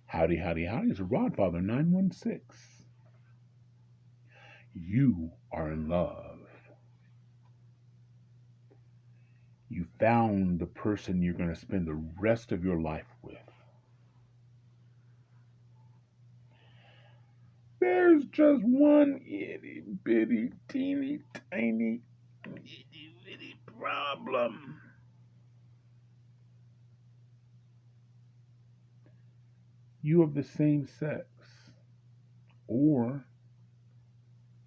Howdy, howdy, howdy. It's Rodfather 916. You are in love. You found the person you're going to spend the rest of your life with. There's just one itty bitty teeny tiny itty bitty problem. You of the same sex, or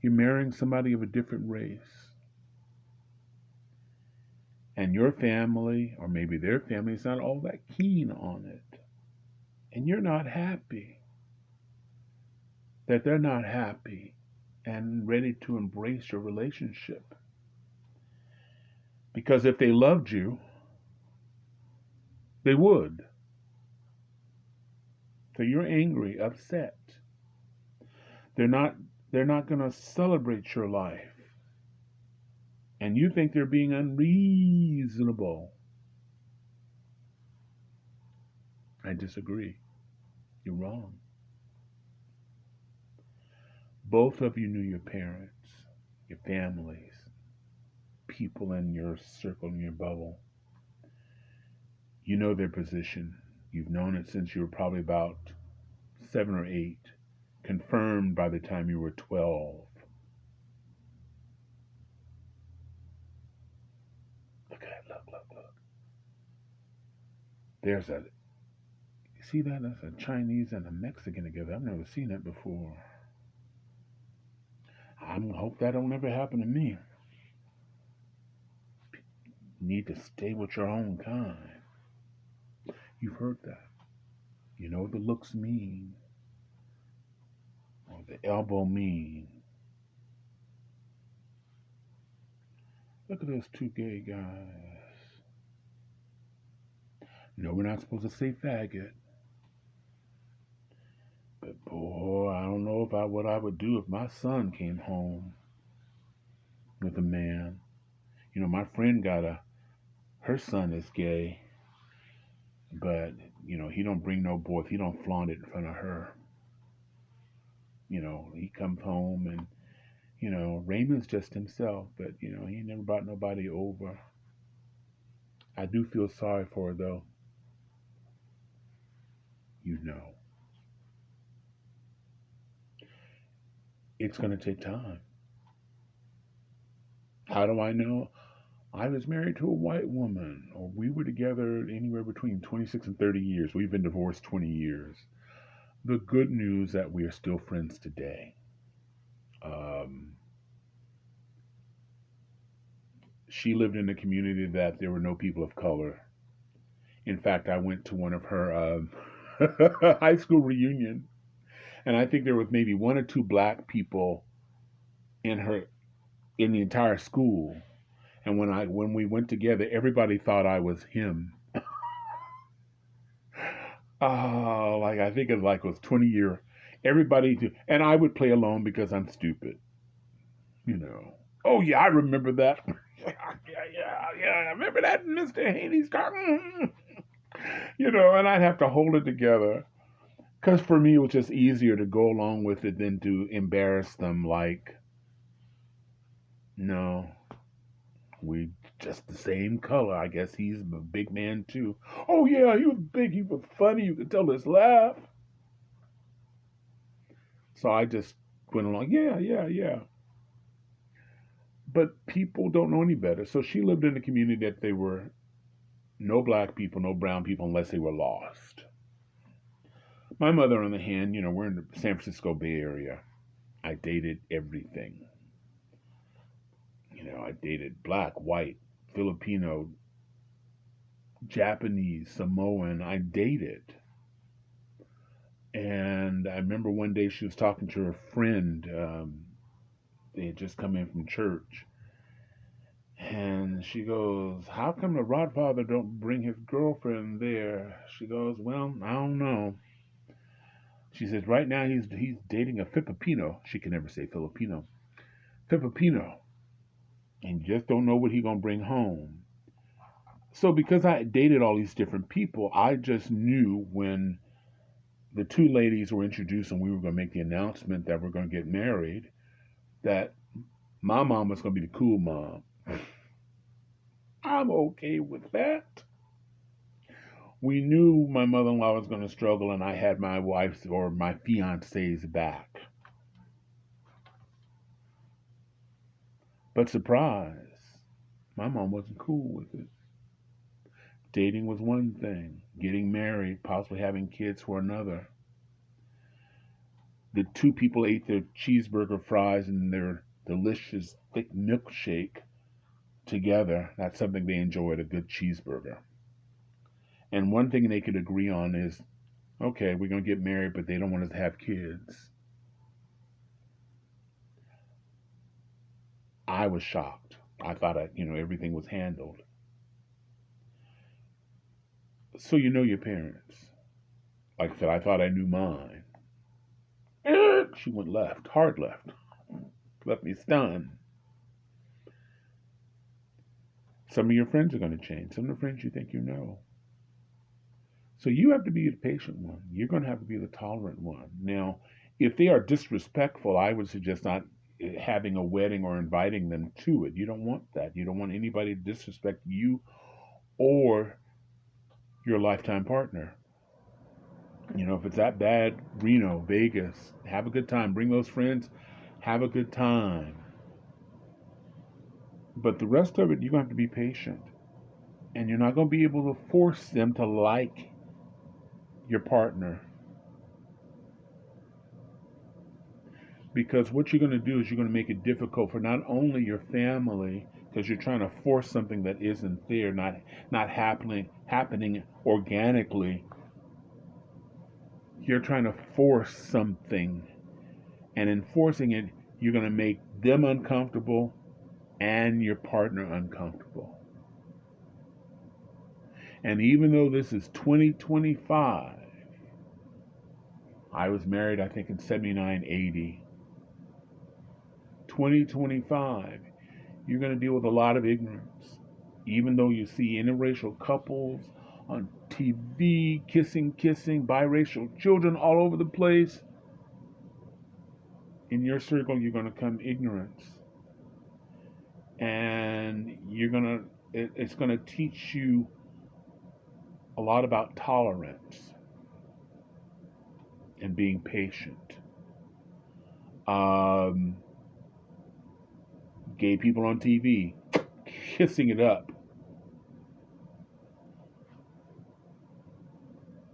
you're marrying somebody of a different race, and your family, or maybe their family, is not all that keen on it, and you're not happy. That they're not happy and ready to embrace your relationship. Because if they loved you, they would. So you're angry, upset. They're not they're not going to celebrate your life. And you think they're being unreasonable. I disagree. You're wrong. Both of you knew your parents, your families, people in your circle, in your bubble. You know their position. You've known it since you were probably about 7 or 8, confirmed by the time you were 12. Look at it, look. There's a, you see that? That's a Chinese and a Mexican together. I've never seen that before. I hope that don't ever happen to me. You need to stay with your own kind. You've heard that. You know what the looks mean, or the elbow mean. Look at those two gay guys. No, we're not supposed to say faggot. But boy, I don't know what I would do if my son came home with a man. You know, my friend her son is gay, but he don't bring no boys. He don't flaunt it in front of her. He comes home and Raymond's just himself, but he never brought nobody over. I do feel sorry for her though. You know, it's gonna take time. How do I know? I was married to a white woman, or we were together anywhere between 26 and 30 years. We've been divorced 20 years. The good news that we are still friends today. Um, she lived in a community that there were no people of color. In fact, I went to one of her high school reunion, and I think there was maybe one or two black people in her in the entire school. And when we went together, everybody thought I was him. Oh, like I think it was 20 year. And I would play alone because I'm stupid. You know. Oh yeah, I remember that. Yeah. I remember that Mr. Haney's car. And I'd have to hold it together. Because for me, it was just easier to go along with it than to embarrass them. Like, no, we just the same color. I guess he's a big man too. Oh yeah, he was big. He was funny. You could tell his laugh. So I just went along. Yeah. But people don't know any better. So she lived in a community that they were no black people, no brown people, unless they were lost. My mother, on the hand, we're in the San Francisco Bay Area. I dated everything. I dated black, white, Filipino, Japanese, Samoan. I dated. And I remember one day she was talking to her friend. They had just come in from church. And she goes, "How come the Rodfather don't bring his girlfriend there?" She goes, "Well, I don't know." She says, "Right now he's dating a Filipino." She can never say Filipino. Filipino. And just don't know what he gonna bring home. So because I dated all these different people, I just knew when the two ladies were introduced and we were going to make the announcement that we're going to get married, that my mom was going to be the cool mom. I'm okay with that. We knew my mother-in-law was going to struggle, and I had my wife's or my fiance's back. But surprise, my mom wasn't cool with it. Dating was one thing, getting married, possibly having kids were another. The two people ate their cheeseburger fries and their delicious thick milkshake together. That's something they enjoyed, a good cheeseburger. And one thing they could agree on is, okay, we're going to get married, but they don't want us to have kids. I was shocked. I thought everything was handled. So you know your parents. Like I said, I thought I knew mine. She went left, hard left. Left me stunned. Some of your friends are going to change. Some of the friends you think you know. So you have to be the patient one. You're going to have to be the tolerant one. Now, if they are disrespectful, I would suggest not having a wedding or inviting them to it. You don't want that. You don't want anybody to disrespect you or your lifetime partner. If it's that bad, Reno, Vegas, have a good time. Bring those friends, have a good time. But the rest of it, you're going to have to be patient. And you're not going to be able to force them to like your partner. Because what you're going to do is you're going to make it difficult for not only your family, because you're trying to force something that isn't there, not happening organically. You're trying to force something, and in forcing it, you're going to make them uncomfortable and your partner uncomfortable. And even though this is 2025, I was married, I think, in 79, 80. 2025, you're going to deal with a lot of ignorance. Even though you see interracial couples on TV, kissing, biracial children all over the place, in your circle, you're going to come ignorance. And it's going to teach you a lot about tolerance and being patient. Gay people on TV kissing it up.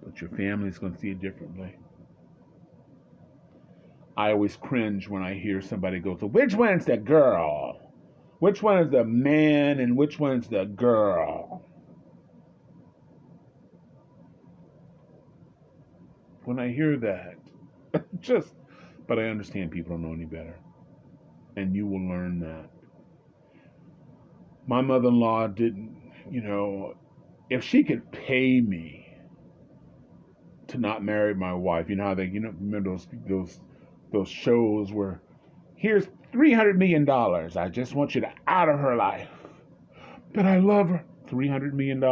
But your family's going to see it differently. I always cringe when I hear somebody go, so which one's the girl? Which one is the man and which one's the girl? When I hear that, but I understand people don't know any better. And you will learn that. My mother-in-law didn't, if she could pay me to not marry my wife, how they, remember those shows where here's $300 million. I just want you to out of her life. But I love her. $300 million.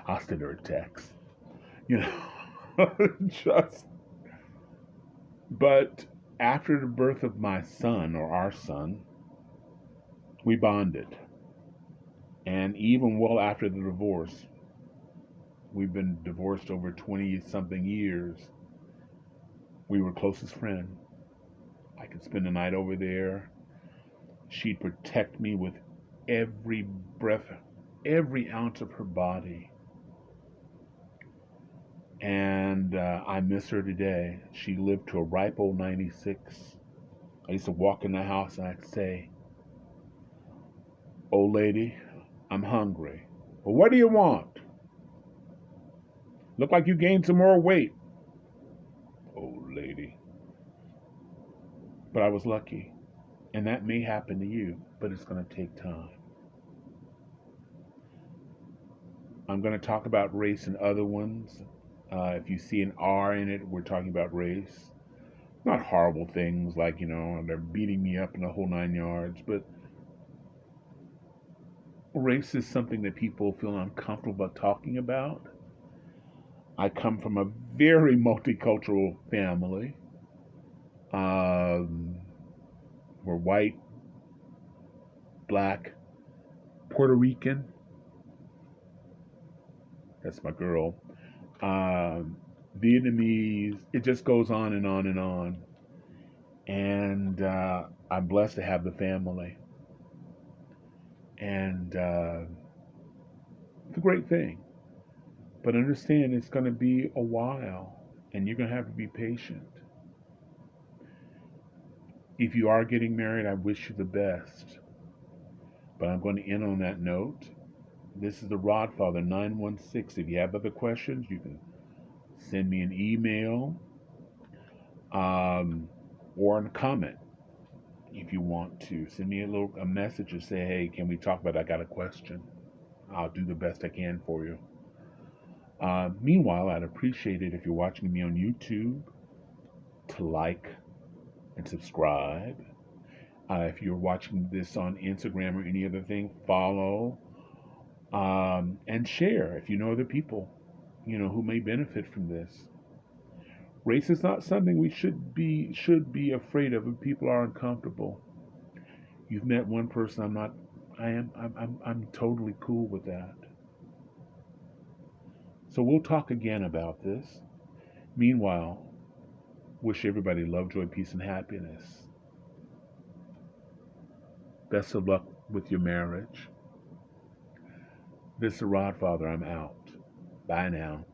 I'll send her a text. But after the birth of my son, or our son, we bonded. And even well after the divorce, we've been divorced over 20-something years, we were closest friends. I could spend the night over there. She'd protect me with every breath, every ounce of her body. And I miss her today. She lived to a ripe old 96. I used to walk in the house and I'd say, old lady, I'm hungry. Well, what do you want? Look like you gained some more weight. Old lady. But I was lucky. And that may happen to you, but it's going to take time. I'm going to talk about race and other ones. If you see an R in it, we're talking about race. Not horrible things like, they're beating me up in the whole 9 yards, but race is something that people feel uncomfortable about talking about. I come from a very multicultural family. Um, we're white, black, Puerto Rican. That's my girl. Um, Vietnamese. It just goes on and on and on. And I'm blessed to have the family. And it's a great thing. But understand it's going to be a while. And you're going to have to be patient. If you are getting married, I wish you the best. But I'm going to end on that note. This is the Rodfather 916. If you have other questions, you can send me an email um, or a comment. If you want to send me a message or say, hey, can we talk about it? I got a question. I'll do the best I can for you. Meanwhile, I'd appreciate it if you're watching me on YouTube to like and subscribe. If you're watching this on Instagram or any other thing, follow and share if you know other people, who may benefit from this. Race is not something we should be afraid of if people are uncomfortable. You've met one person. I'm not. I am. I'm totally cool with that. So we'll talk again about this. Meanwhile, wish everybody love, joy, peace, and happiness. Best of luck with your marriage. This is the Rodfather. I'm out. Bye now.